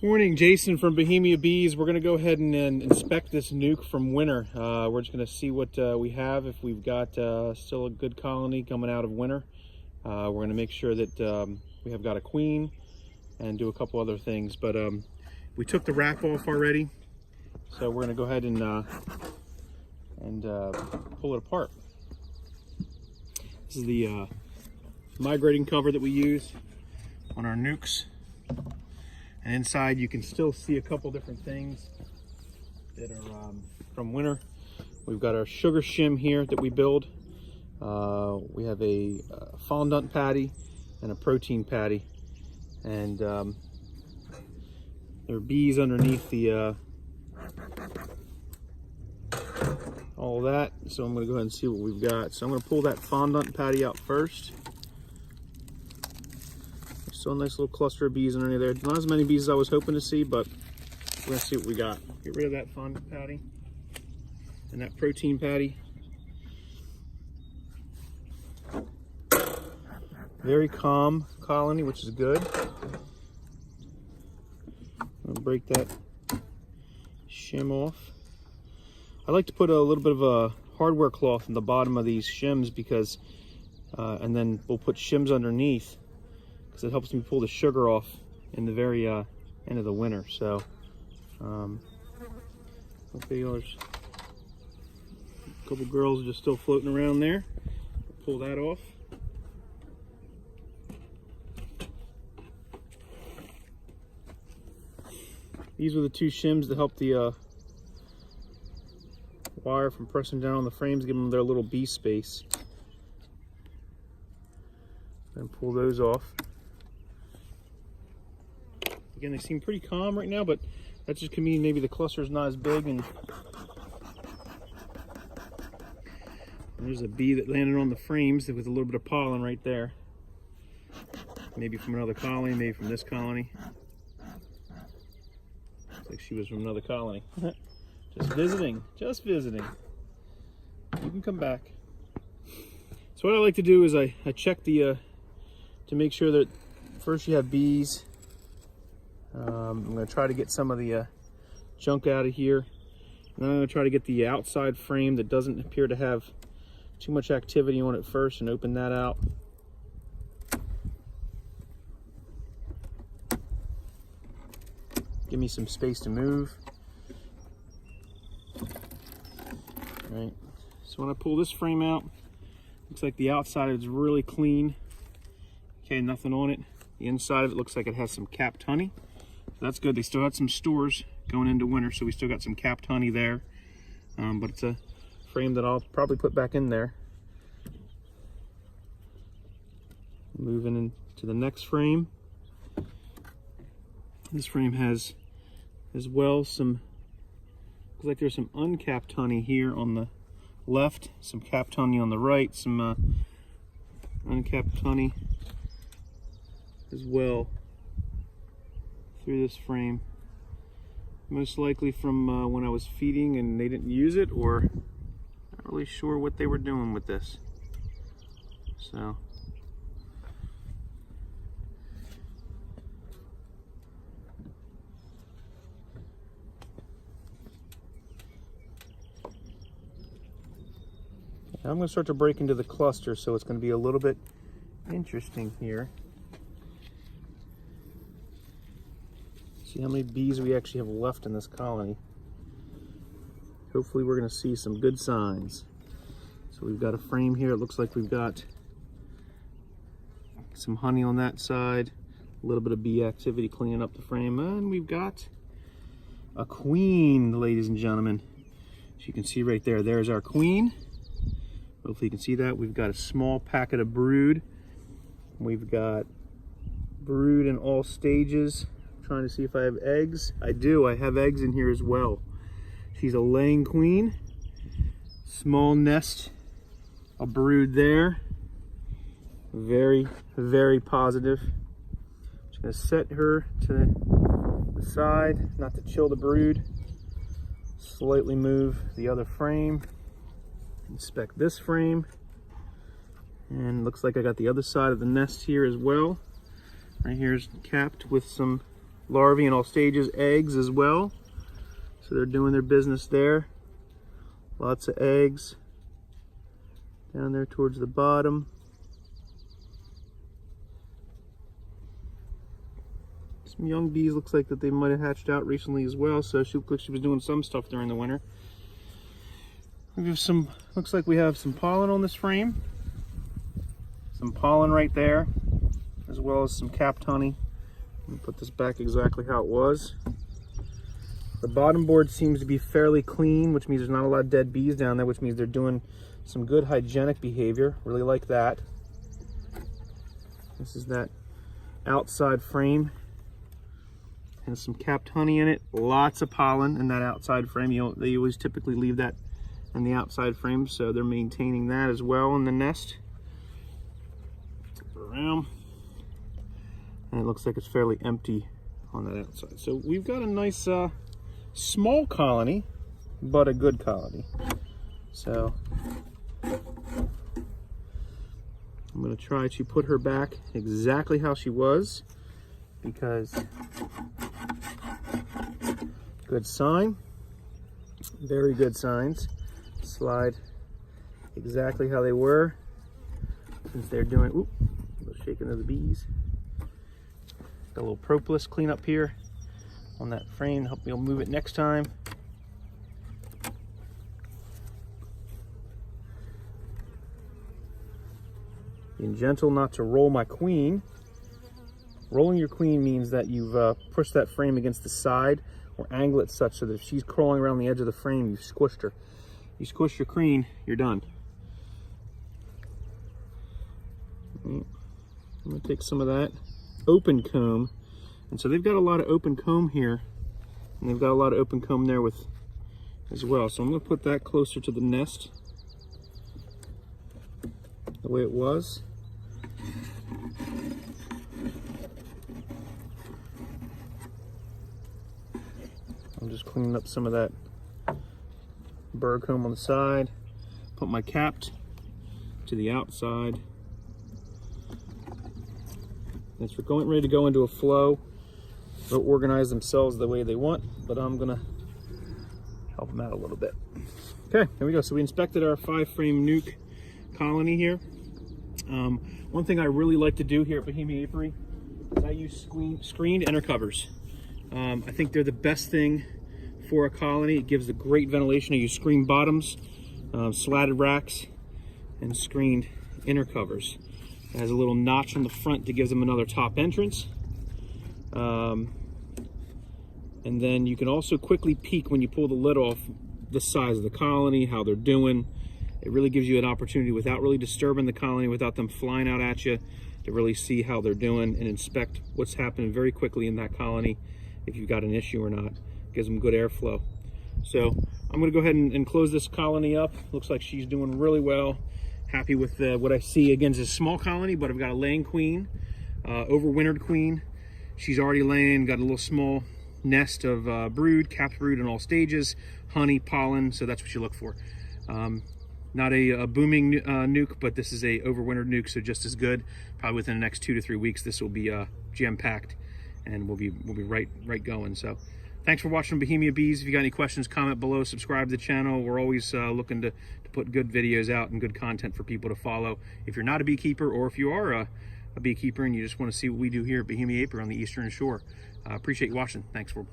Morning, Jason from Bohemia Bees. We're going to go ahead and inspect this nuke from winter. We're just going to see what we have, if we've got still a good colony coming out of winter. We're going to make sure that we have got a queen and do a couple other things. But we took the wrap off already, so we're going to go ahead and pull it apart. This is the migrating cover that we use on our nukes. And inside you can still see a couple different things that are from winter. We've got our sugar shim here that we build. We have a fondant patty and a protein patty. And there are bees underneath the all that. So I'm going to go ahead and see what we've got. So I'm going to pull that fondant patty out first. Still a nice little cluster of bees underneath there. Not as many bees as I was hoping to see, but we're going to see what we got. Get rid of that fondant patty and that protein patty. Very calm colony, which is good. I'm going to break that shim off. I like to put a little bit of a hardware cloth in the bottom of these shims because, and then we'll put shims underneath, because it helps me pull the sugar off in the very end of the winter. So, okay, there's a couple girls just still floating around there. Pull that off. These are the two shims to help the wire from pressing down on the frames, give them their little bee space. And pull those off. Again, they seem pretty calm right now, but that just could mean maybe the cluster is not as big. And there's a bee that landed on the frames with a little bit of pollen right there. Maybe from another colony, maybe from this colony. Looks like she was from another colony. Just visiting, just visiting. You can come back. So what I like to do is I check the, to make sure that first you have bees. I'm going to try to get some of the junk out of here. And then I'm going to try to get the outside frame that doesn't appear to have too much activity on it first and open that out. Give me some space to move. All right. So when I pull this frame out, looks like the outside is really clean. Okay, nothing on it. The inside of it looks like it has some capped honey. That's good. They still had some stores going into winter, so we still got some capped honey there. But it's a frame that I'll probably put back in there. Moving into the next frame. This frame has as well some, looks like there's some uncapped honey here on the left, some capped honey on the right, some uncapped honey as well through this frame. Most likely from when I was feeding and they didn't use it, or not really sure what they were doing with this. So I'm going to start to break into the cluster, so it's going to be a little bit interesting here. See how many bees we actually have left in this colony. Hopefully we're going to see some good signs. So we've got a frame here. It looks like we've got some honey on that side, a little bit of bee activity cleaning up the frame, and we've got a queen, ladies and gentlemen. As you can see right there, there's our queen. Hopefully you can see that. We've got a small packet of brood. We've got brood in all stages. I'm trying to see if I have eggs. I do. I have eggs in here as well. She's a laying queen. Small nest, a brood there. Very, very positive. Just going to set her to the side, not to chill the brood. Slightly move the other frame. Inspect this frame, and looks like I got the other side of the nest here as well. Right here is capped with some larvae in all stages, eggs as well. So they're doing their business there. Lots of eggs down there towards the bottom. Some young bees, looks like that they might have hatched out recently as well, so she looked like she was doing some stuff during the winter. We have some, looks like we have some pollen on this frame. Some pollen right there, as well as some capped honey. Let me put this back exactly how it was. The bottom board seems to be fairly clean, which means there's not a lot of dead bees down there, which means they're doing some good hygienic behavior. Really like that. This is that outside frame. And some capped honey in it. Lots of pollen in that outside frame. They always typically leave that in the outside frame, so they're maintaining that as well in the nest. Flip it around. And it looks like it's fairly empty on that outside. So we've got a nice small colony, but a good colony. So I'm going to try to put her back exactly how she was, because good sign, very good signs. Slide exactly how they were, since they're doing, oop, a little shaking of the bees. Got a little propolis cleanup here on that frame, help me move it next time. Being gentle not to roll my queen. Rolling your queen means that you've pushed that frame against the side or angle it such so that if she's crawling around the edge of the frame, you've squished her. You squish your queen, you're done. I'm gonna take some of that open comb. And so they've got a lot of open comb here, and they've got a lot of open comb there with as well. So I'm gonna put that closer to the nest, the way it was. I'm just cleaning up some of that burr comb on the side. Put my capped to the outside. As we're ready to go into a flow, they'll organize themselves the way they want, but I'm gonna help them out a little bit. Okay, here we go. So we inspected our 5-frame nuke colony here. One thing I really like to do here at Bohemia Apiary is I use screened inner covers. I think they're the best thing for a colony. It gives a great ventilation. I use screen bottoms, slatted racks, and screened inner covers. It has a little notch on the front that gives them another top entrance. And then you can also quickly peek when you pull the lid off the size of the colony, how they're doing. It really gives you an opportunity without really disturbing the colony, without them flying out at you, to really see how they're doing and inspect what's happening very quickly in that colony, if you've got an issue or not. Gives them good airflow. So I'm going to go ahead and close this colony up. Looks like she's doing really well. Happy with what I see. Again, it's a small colony, but I've got a laying queen, overwintered queen. She's already laying, got a little small nest of brood, capped brood in all stages, honey, pollen, so that's what you look for. Not a booming nuke, but this is a overwintered nuke, so just as good. Probably within the next 2 to 3 weeks, this will be jam-packed, and we'll be right going. So thanks for watching Bohemia Bees. If you got any questions, comment below, subscribe to the channel. We're always looking to put good videos out and good content for people to follow. If you're not a beekeeper, or if you are a beekeeper and you just want to see what we do here at Bohemia Apiary on the Eastern Shore, appreciate you watching. Thanks for